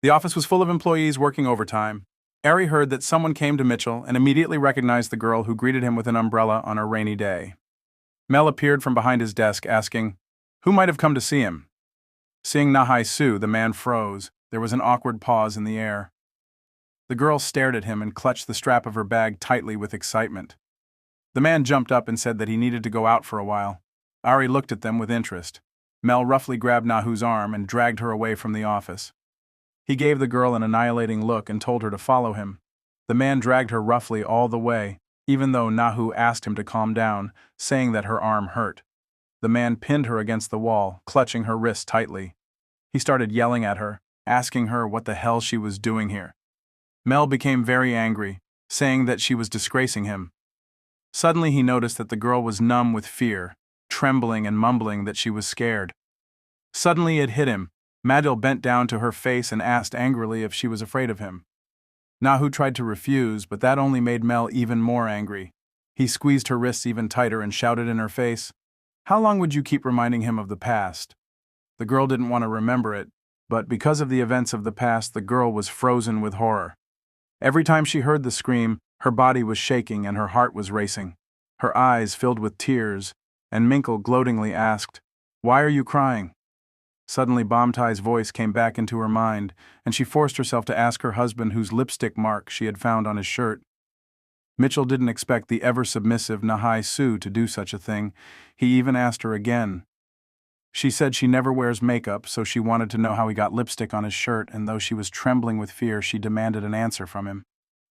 The office was full of employees working overtime. Ari heard that someone came to Mitchell and immediately recognized the girl who greeted him with an umbrella on a rainy day. Mel appeared from behind his desk, asking, "Who might have come to see him?" Seeing Nahai Su, the man froze. There was an awkward pause in the air. The girl stared at him and clutched the strap of her bag tightly with excitement. The man jumped up and said that he needed to go out for a while. Ari looked at them with interest. Mel roughly grabbed Nahu's arm and dragged her away from the office. He gave the girl an annihilating look and told her to follow him. The man dragged her roughly all the way, even though Nahu asked him to calm down, saying that her arm hurt. The man pinned her against the wall, clutching her wrist tightly. He started yelling at her, asking her what the hell she was doing here. Mel became very angry, saying that she was disgracing him. Suddenly he noticed that the girl was numb with fear, trembling and mumbling that she was scared. Suddenly it hit him. Madil bent down to her face and asked angrily if she was afraid of him. Nahu tried to refuse, but that only made Mel even more angry. He squeezed her wrists even tighter and shouted in her face, "How long would you keep reminding him of the past?" The girl didn't want to remember it, but because of the events of the past, the girl was frozen with horror. Every time she heard the scream, her body was shaking and her heart was racing. Her eyes filled with tears, and Minkle gloatingly asked, "Why are you crying?" Suddenly Bomtai's voice came back into her mind, and she forced herself to ask her husband whose lipstick mark she had found on his shirt. Mitchell didn't expect the ever-submissive Nahai Su to do such a thing. He even asked her again. She said she never wears makeup, so she wanted to know how he got lipstick on his shirt, and though she was trembling with fear, she demanded an answer from him.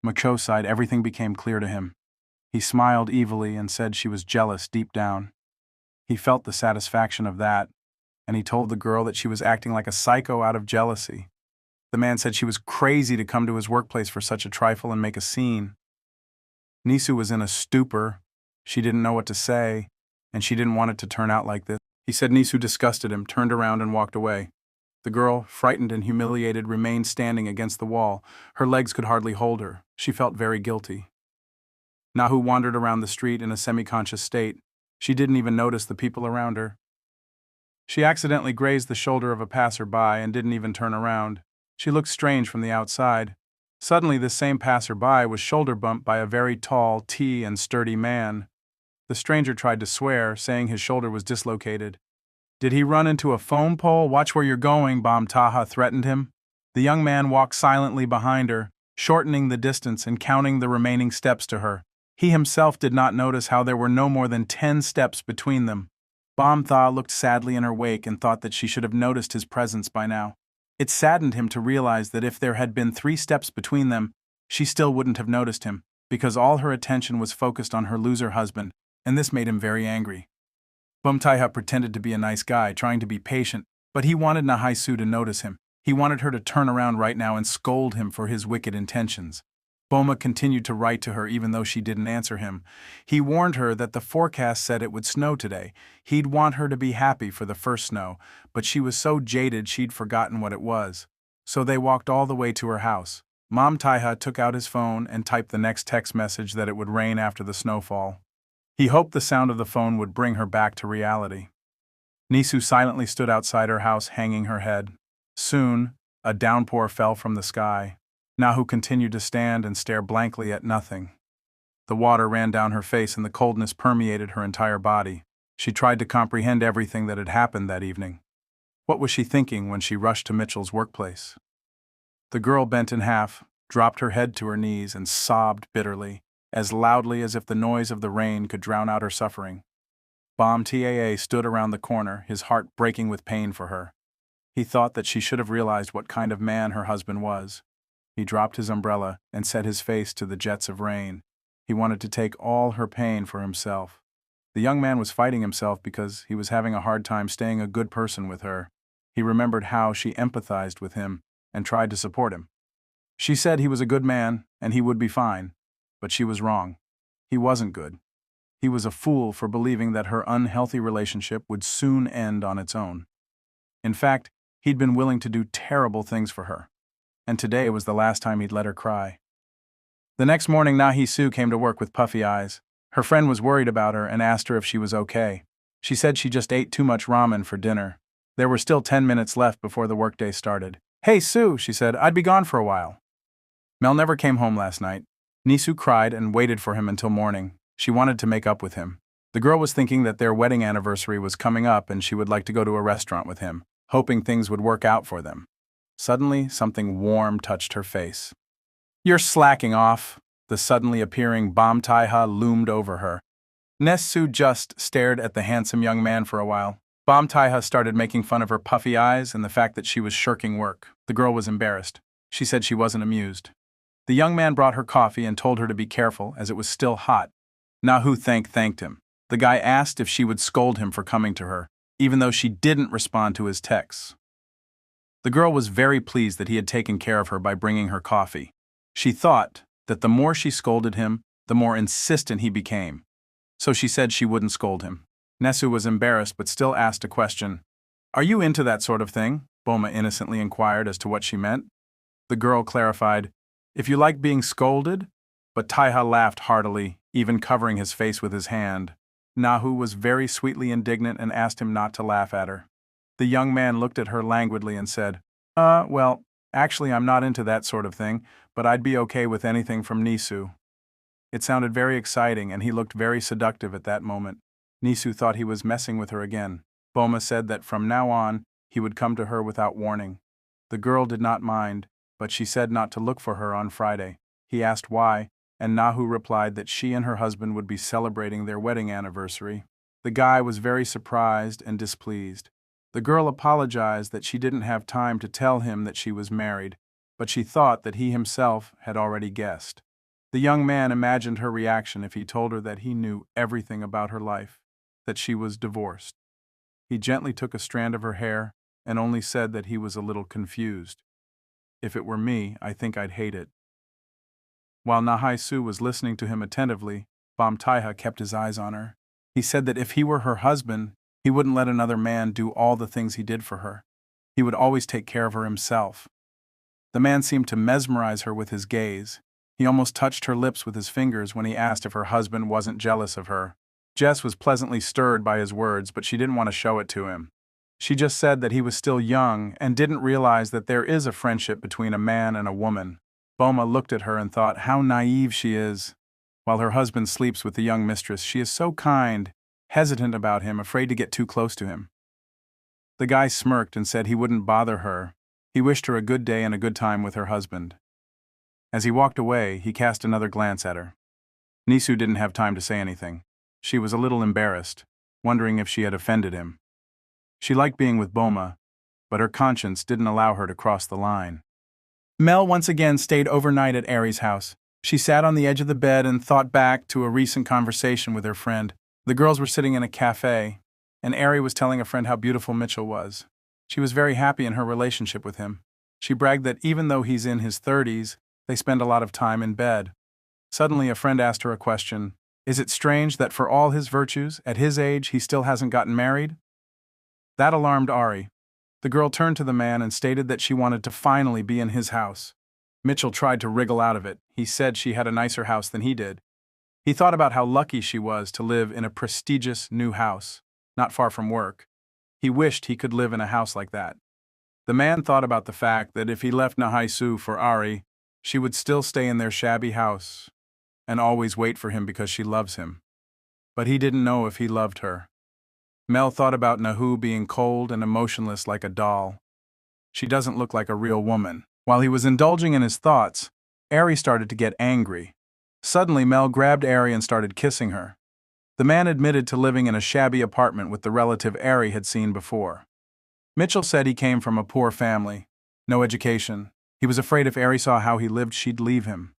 Macho sighed. Everything became clear to him. He smiled evilly and said she was jealous deep down. He felt the satisfaction of that, and he told the girl that she was acting like a psycho out of jealousy. The man said she was crazy to come to his workplace for such a trifle and make a scene. Nisu was in a stupor. She didn't know what to say, and she didn't want it to turn out like this. He said Nisu disgusted him, turned around and walked away. The girl, frightened and humiliated, remained standing against the wall. Her legs could hardly hold her. She felt very guilty. Nahu wandered around the street in a semi-conscious state. She didn't even notice the people around her. She accidentally grazed the shoulder of a passerby and didn't even turn around. She looked strange from the outside. Suddenly, this same passerby was shoulder-bumped by a very tall, and sturdy man. The stranger tried to swear, saying his shoulder was dislocated. "Did he run into a phone pole? Watch where you're going," Taha threatened him. The young man walked silently behind her, shortening the distance and counting the remaining steps to her. He himself did not notice how there were no more than 10 steps between them. Tha looked sadly in her wake and thought that she should have noticed his presence by now. It saddened him to realize that if there had been 3 steps between them, she still wouldn't have noticed him, because all her attention was focused on her loser husband, and this made him very angry. Bumtaiha pretended to be a nice guy, trying to be patient, but he wanted Nahai Su to notice him. He wanted her to turn around right now and scold him for his wicked intentions. Boma continued to write to her even though she didn't answer him. He warned her that the forecast said it would snow today. He'd want her to be happy for the first snow, but she was so jaded she'd forgotten what it was. So they walked all the way to her house. Mom Taiha took out his phone and typed the next text message that it would rain after the snowfall. He hoped the sound of the phone would bring her back to reality. Nisu silently stood outside her house, hanging her head. Soon, a downpour fell from the sky. Nahu continued to stand and stare blankly at nothing. The water ran down her face and the coldness permeated her entire body. She tried to comprehend everything that had happened that evening. What was she thinking when she rushed to Mitchell's workplace? The girl bent in half, dropped her head to her knees, and sobbed bitterly, as loudly as if the noise of the rain could drown out her suffering. Taa stood around the corner, his heart breaking with pain for her. He thought that she should have realized what kind of man her husband was. He dropped his umbrella and set his face to the jets of rain. He wanted to take all her pain for himself. The young man was fighting himself because he was having a hard time staying a good person with her. He remembered how she empathized with him and tried to support him. She said he was a good man and he would be fine, but she was wrong. He wasn't good. He was a fool for believing that her unhealthy relationship would soon end on its own. In fact, he'd been willing to do terrible things for her, and today was the last time he'd let her cry. The next morning, Nahi Su came to work with puffy eyes. Her friend was worried about her and asked her if she was okay. She said she just ate too much ramen for dinner. There were still 10 minutes left before the workday started. "Hey, Sue," she said, "I'd be gone for a while." Mel never came home last night. Nisu cried and waited for him until morning. She wanted to make up with him. The girl was thinking that their wedding anniversary was coming up and she would like to go to a restaurant with him, hoping things would work out for them. Suddenly, something warm touched her face. "You're slacking off." The suddenly appearing Bam Taiha loomed over her. Nesu just stared at the handsome young man for a while. Bam Taiha started making fun of her puffy eyes and the fact that she was shirking work. The girl was embarrassed. She said she wasn't amused. The young man brought her coffee and told her to be careful, as it was still hot. Nahu thanked him. The guy asked if she would scold him for coming to her, even though she didn't respond to his texts. The girl was very pleased that he had taken care of her by bringing her coffee. She thought that the more she scolded him, the more insistent he became. So she said she wouldn't scold him. Nesu was embarrassed but still asked a question. "Are you into that sort of thing?" Boma innocently inquired as to what she meant. The girl clarified, "If you like being scolded," but Taiha laughed heartily, even covering his face with his hand. Nahu was very sweetly indignant and asked him not to laugh at her. The young man looked at her languidly and said, Well, actually I'm not into that sort of thing, but I'd be okay with anything from Nisu." It sounded very exciting and he looked very seductive at that moment. Nisu thought he was messing with her again. Boma said that from now on, he would come to her without warning. The girl did not mind, but she said not to look for her on Friday. He asked why, and Nahu replied that she and her husband would be celebrating their wedding anniversary. The guy was very surprised and displeased. The girl apologized that she didn't have time to tell him that she was married, but she thought that he himself had already guessed. The young man imagined her reaction if he told her that he knew everything about her life, that she was divorced. He gently took a strand of her hair and only said that he was a little confused. "If it were me, I think I'd hate it." While Nahai Su was listening to him attentively, Bam Taiha kept his eyes on her. He said that if he were her husband, he wouldn't let another man do all the things he did for her. He would always take care of her himself. The man seemed to mesmerize her with his gaze. He almost touched her lips with his fingers when he asked if her husband wasn't jealous of her. Jess was pleasantly stirred by his words, but she didn't want to show it to him. She just said that he was still young and didn't realize that there is a friendship between a man and a woman. Boma looked at her and thought how naive she is. While her husband sleeps with the young mistress, she is so kind, hesitant about him, afraid to get too close to him. The guy smirked and said he wouldn't bother her. He wished her a good day and a good time with her husband. As he walked away, he cast another glance at her. Nisu didn't have time to say anything. She was a little embarrassed, wondering if she had offended him. She liked being with Boma, but her conscience didn't allow her to cross the line. Mel once again stayed overnight at Ari's house. She sat on the edge of the bed and thought back to a recent conversation with her friend. The girls were sitting in a cafe, and Ari was telling a friend how beautiful Mitchell was. She was very happy in her relationship with him. She bragged that even though he's in his 30s, they spend a lot of time in bed. Suddenly, a friend asked her a question. Is it strange that for all his virtues, at his age, he still hasn't gotten married? That alarmed Ari. The girl turned to the man and stated that she wanted to finally be in his house. Mitchell tried to wriggle out of it. He said she had a nicer house than he did. He thought about how lucky she was to live in a prestigious new house, not far from work. He wished he could live in a house like that. The man thought about the fact that if he left Nahaisu for Ari, she would still stay in their shabby house and always wait for him because she loves him. But he didn't know if he loved her. Mel thought about Nahu being cold and emotionless like a doll. She doesn't look like a real woman. While he was indulging in his thoughts, Ari started to get angry. Suddenly, Mel grabbed Ari and started kissing her. The man admitted to living in a shabby apartment with the relative Ari had seen before. Mitchell said he came from a poor family, no education. He was afraid if Ari saw how he lived, she'd leave him.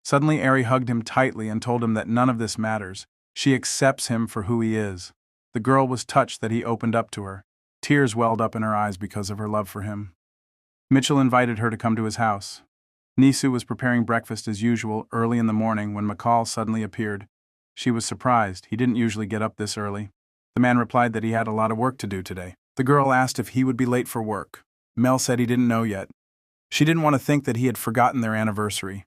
Suddenly, Ari hugged him tightly and told him that none of this matters. She accepts him for who he is. The girl was touched that he opened up to her. Tears welled up in her eyes because of her love for him. Mitchell invited her to come to his house. Nisu was preparing breakfast as usual early in the morning when McCall suddenly appeared. She was surprised. He didn't usually get up this early. The man replied that he had a lot of work to do today. The girl asked if he would be late for work. Mel said he didn't know yet. She didn't want to think that he had forgotten their anniversary.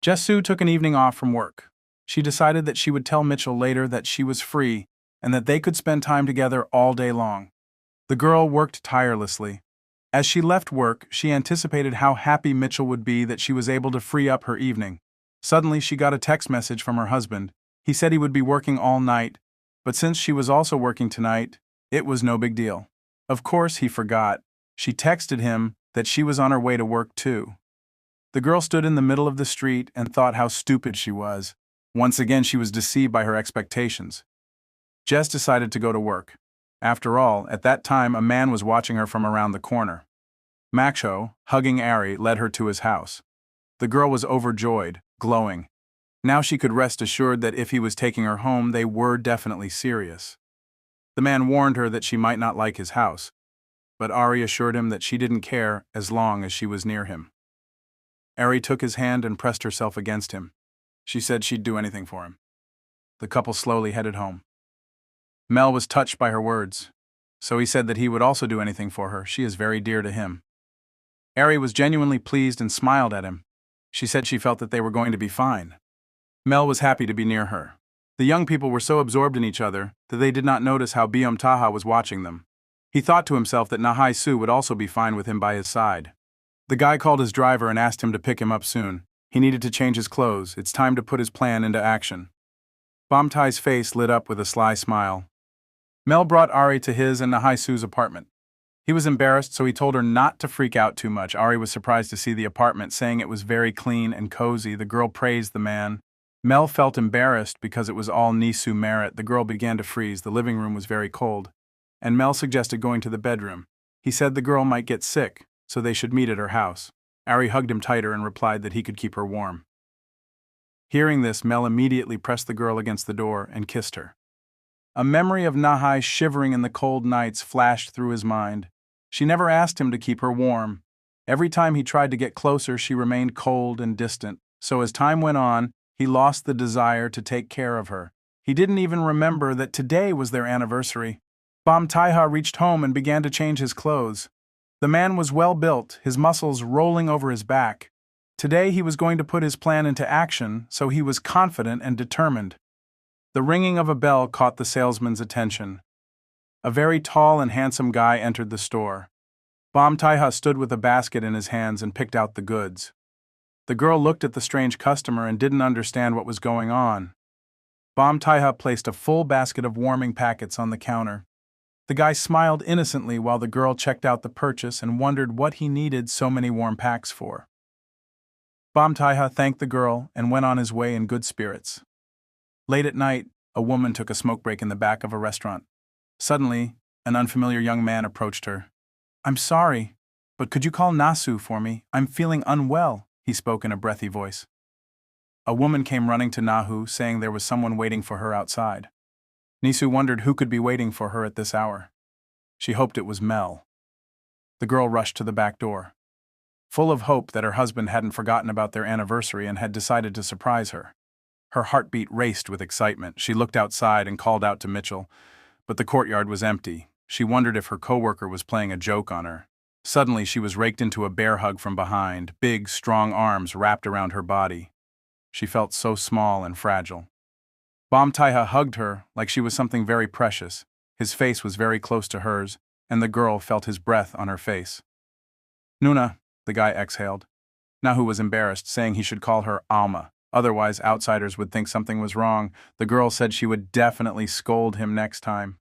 Jesu took an evening off from work. She decided that she would tell Mitchell later that she was free and that they could spend time together all day long. The girl worked tirelessly. As she left work, she anticipated how happy Mitchell would be that she was able to free up her evening. Suddenly, she got a text message from her husband. He said he would be working all night, but since she was also working tonight, it was no big deal. Of course, he forgot. She texted him that she was on her way to work too. The girl stood in the middle of the street and thought how stupid she was. Once again, she was deceived by her expectations. Jess decided to go to work. After all, at that time, a man was watching her from around the corner. Macho, hugging Ari, led her to his house. The girl was overjoyed, glowing. Now she could rest assured that if he was taking her home, they were definitely serious. The man warned her that she might not like his house, but Ari assured him that she didn't care as long as she was near him. Ari took his hand and pressed herself against him. She said she'd do anything for him. The couple slowly headed home. Mel was touched by her words, so he said that he would also do anything for her. She is very dear to him. Ari was genuinely pleased and smiled at him. She said she felt that they were going to be fine. Mel was happy to be near her. The young people were so absorbed in each other that they did not notice how Biom Taha was watching them. He thought to himself that Nahai Su would also be fine with him by his side. The guy called his driver and asked him to pick him up soon. He needed to change his clothes. It's time to put his plan into action. Bomtai's face lit up with a sly smile. Mel brought Ari to his and Nahai Su's apartment. He was embarrassed, so he told her not to freak out too much. Ari was surprised to see the apartment, saying it was very clean and cozy. The girl praised the man. Mel felt embarrassed because it was all Nisu merit. The girl began to freeze. The living room was very cold, and Mel suggested going to the bedroom. He said the girl might get sick, so they should meet at her house. Ari hugged him tighter and replied that he could keep her warm. Hearing this, Mel immediately pressed the girl against the door and kissed her. A memory of Nahai shivering in the cold nights flashed through his mind. She never asked him to keep her warm. Every time he tried to get closer, she remained cold and distant. So as time went on, he lost the desire to take care of her. He didn't even remember that today was their anniversary. Bam Taiha reached home and began to change his clothes. The man was well built, his muscles rolling over his back. Today he was going to put his plan into action, so he was confident and determined. The ringing of a bell caught the salesman's attention. A very tall and handsome guy entered the store. Bam Taiha stood with a basket in his hands and picked out the goods. The girl looked at the strange customer and didn't understand what was going on. Bam Taiha placed a full basket of warming packets on the counter. The guy smiled innocently while the girl checked out the purchase and wondered what he needed so many warm packs for. Bam Taiha thanked the girl and went on his way in good spirits. Late at night, a woman took a smoke break in the back of a restaurant. Suddenly, an unfamiliar young man approached her. "I'm sorry, but could you call Nasu for me? I'm feeling unwell," he spoke in a breathy voice. A woman came running to Nahu, saying there was someone waiting for her outside. Nisu wondered who could be waiting for her at this hour. She hoped it was Mel. The girl rushed to the back door, full of hope that her husband hadn't forgotten about their anniversary and had decided to surprise her. Her heartbeat raced with excitement. She looked outside and called out to Mitchell, but the courtyard was empty. She wondered if her coworker was playing a joke on her. Suddenly, she was raked into a bear hug from behind, big, strong arms wrapped around her body. She felt so small and fragile. Bam Taiha hugged her like she was something very precious. His face was very close to hers, and the girl felt his breath on her face. "Nuna," the guy exhaled. Nahu was embarrassed, saying he should call her Alma. Otherwise, outsiders would think something was wrong. The girl said she would definitely scold him next time.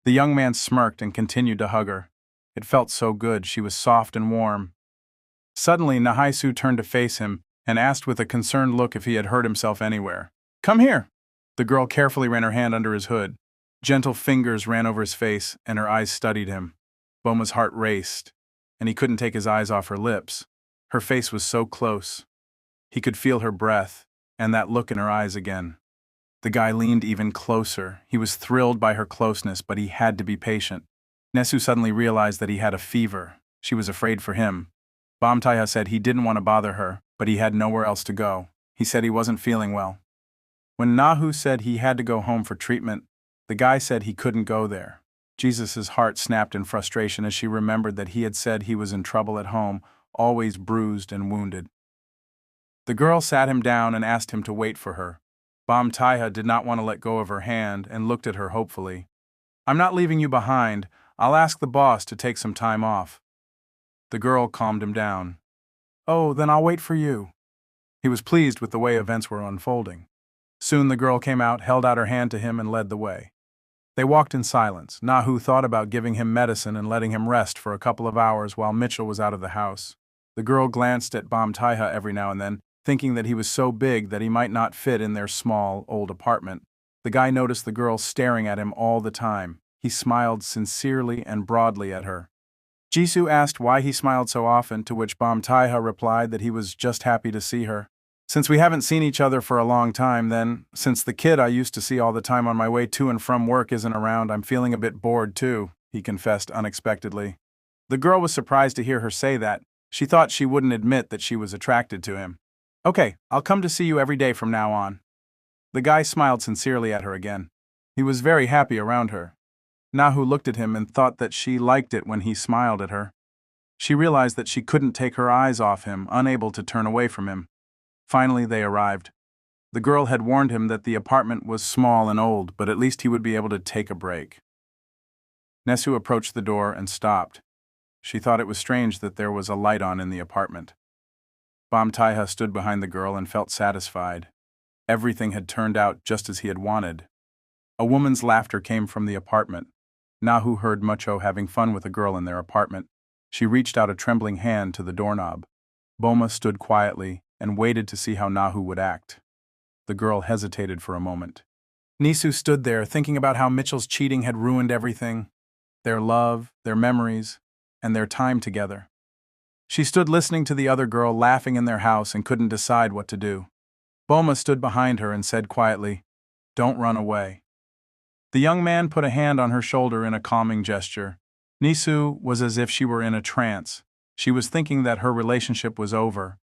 The young man smirked and continued to hug her. It felt so good. She was soft and warm. Suddenly, Nahaisu turned to face him and asked with a concerned look if he had hurt himself anywhere. "Come here." The girl carefully ran her hand under his hood. Gentle fingers ran over his face, and her eyes studied him. Boma's heart raced, and he couldn't take his eyes off her lips. Her face was so close. He could feel her breath, and that look in her eyes again. The guy leaned even closer. He was thrilled by her closeness, but he had to be patient. Nesu suddenly realized that he had a fever. She was afraid for him. Bam Taiha said he didn't want to bother her, but he had nowhere else to go. He said he wasn't feeling well. When Nahu said he had to go home for treatment, the guy said he couldn't go there. Jesus' heart snapped in frustration as she remembered that he had said he was in trouble at home, always bruised and wounded. The girl sat him down and asked him to wait for her. Bam Taiha did not want to let go of her hand and looked at her hopefully. "I'm not leaving you behind. I'll ask the boss to take some time off." The girl calmed him down. "Oh, then I'll wait for you." He was pleased with the way events were unfolding. Soon the girl came out, held out her hand to him, and led the way. They walked in silence. Nahu thought about giving him medicine and letting him rest for a couple of hours while Mitchell was out of the house. The girl glanced at Taiha every now and then, thinking that he was so big that he might not fit in their small, old apartment. The guy noticed the girl staring at him all the time. He smiled sincerely and broadly at her. Jisoo asked why he smiled so often, to which Taiha replied that he was just happy to see her. "Since we haven't seen each other for a long time, then, since the kid I used to see all the time on my way to and from work isn't around, I'm feeling a bit bored too," he confessed unexpectedly. The girl was surprised to hear her say that. She thought she wouldn't admit that she was attracted to him. "Okay, I'll come to see you every day from now on." The guy smiled sincerely at her again. He was very happy around her. Nahu looked at him and thought that she liked it when he smiled at her. She realized that she couldn't take her eyes off him, unable to turn away from him. Finally, they arrived. The girl had warned him that the apartment was small and old, but at least he would be able to take a break. Nesu approached the door and stopped. She thought it was strange that there was a light on in the apartment. Taiha stood behind the girl and felt satisfied. Everything had turned out just as he had wanted. A woman's laughter came from the apartment. Nahu heard Mucho having fun with a girl in their apartment. She reached out a trembling hand to the doorknob. Boma stood quietly and waited to see how Nahu would act. The girl hesitated for a moment. Nisu stood there thinking about how Mitchell's cheating had ruined everything. Their love, their memories, and their time together. She stood listening to the other girl laughing in their house and couldn't decide what to do. Boma stood behind her and said quietly, "Don't run away." The young man put a hand on her shoulder in a calming gesture. Nisu was as if she were in a trance. She was thinking that her relationship was over.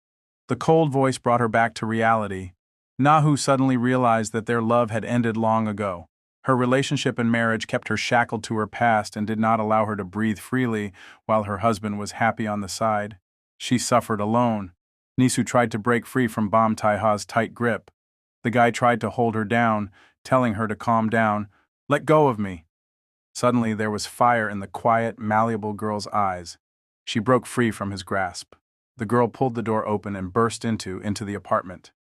The cold voice brought her back to reality. Nahu suddenly realized that their love had ended long ago. Her relationship and marriage kept her shackled to her past and did not allow her to breathe freely while her husband was happy on the side. She suffered alone. Nisu tried to break free from Taiha's tight grip. The guy tried to hold her down, telling her to calm down. "Let go of me." Suddenly there was fire in the quiet, malleable girl's eyes. She broke free from his grasp. The girl pulled the door open and burst into the apartment.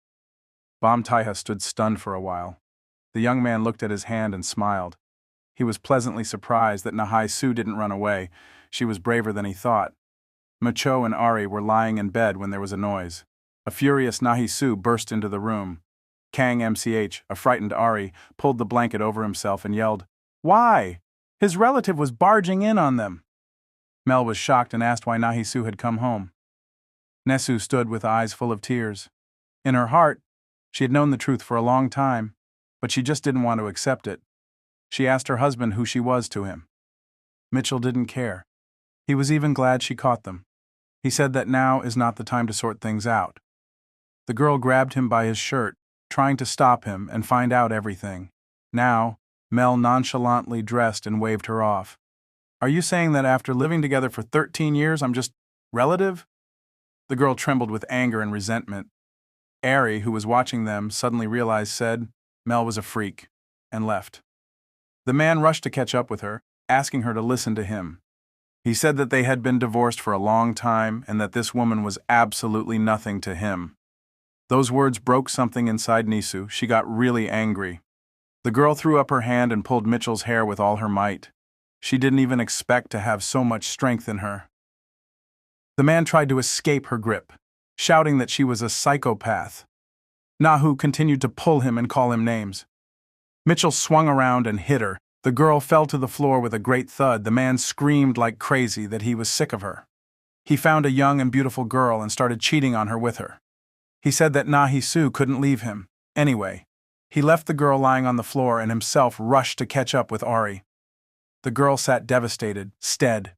Taiha stood stunned for a while. The young man looked at his hand and smiled. He was pleasantly surprised that Nahai Su didn't run away. She was braver than he thought. Macho and Ari were lying in bed when there was a noise. A furious Nahi Su burst into the room. Kang MCH, a frightened Ari, pulled the blanket over himself and yelled, "Why? His relative was barging in on them." Mel was shocked and asked why Nahi Su had come home. Nesu stood with eyes full of tears. In her heart, she had known the truth for a long time, but she just didn't want to accept it. She asked her husband who she was to him. Mitchell didn't care. He was even glad she caught them. He said that now is not the time to sort things out. The girl grabbed him by his shirt, trying to stop him and find out everything. Now, Mel nonchalantly dressed and waved her off. "Are you saying that after living together for 13 years I'm just relative?" The girl trembled with anger and resentment. Ari, who was watching them, suddenly realized, said Mel was a freak, and left. The man rushed to catch up with her, asking her to listen to him. He said that they had been divorced for a long time and that this woman was absolutely nothing to him. Those words broke something inside Nisu. She got really angry. The girl threw up her hand and pulled Mitchell's hair with all her might. She didn't even expect to have so much strength in her. The man tried to escape her grip, shouting that she was a psychopath. Nahu continued to pull him and call him names. Mitchell swung around and hit her. The girl fell to the floor with a great thud. The man screamed like crazy that he was sick of her. He found a young and beautiful girl and started cheating on her with her. He said that Nahi Su couldn't leave him. Anyway, he left the girl lying on the floor and himself rushed to catch up with Ari. The girl sat devastated, stead.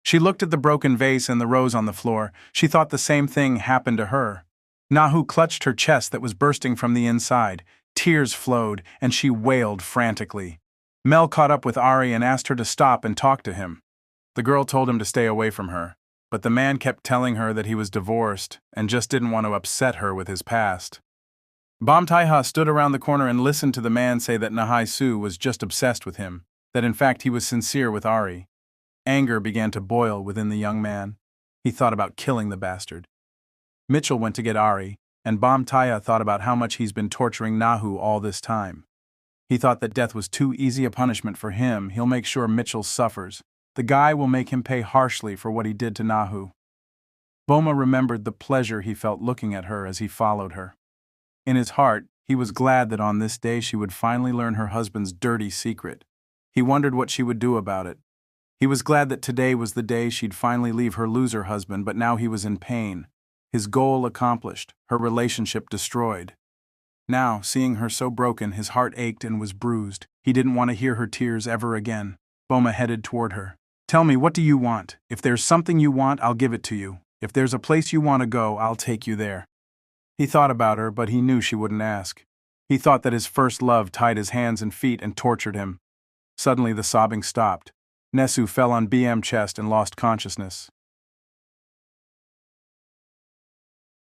She looked at the broken vase and the rose on the floor. She thought the same thing happened to her. Nahu clutched her chest that was bursting from the inside. Tears flowed, and she wailed frantically. Mel caught up with Ari and asked her to stop and talk to him. The girl told him to stay away from her, but the man kept telling her that he was divorced and just didn't want to upset her with his past. Taiha stood around the corner and listened to the man say that Nahai Su was just obsessed with him, that in fact he was sincere with Ari. Anger began to boil within the young man. He thought about killing the bastard. Mitchell went to get Ari, and Taya thought about how much he's been torturing Nahu all this time. He thought that death was too easy a punishment for him. He'll make sure Mitchell suffers. The guy will make him pay harshly for what he did to Nahu. Boma remembered the pleasure he felt looking at her as he followed her. In his heart, he was glad that on this day she would finally learn her husband's dirty secret. He wondered what she would do about it. He was glad that today was the day she'd finally leave her loser husband, but now he was in pain. His goal accomplished, her relationship destroyed. Now, seeing her so broken, his heart ached and was bruised. He didn't want to hear her tears ever again. Boma headed toward her. "Tell me, what do you want? If there's something you want, I'll give it to you. If there's a place you want to go, I'll take you there." He thought about her, but he knew she wouldn't ask. He thought that his first love tied his hands and feet and tortured him. Suddenly the sobbing stopped. Nesu fell on BM's chest and lost consciousness.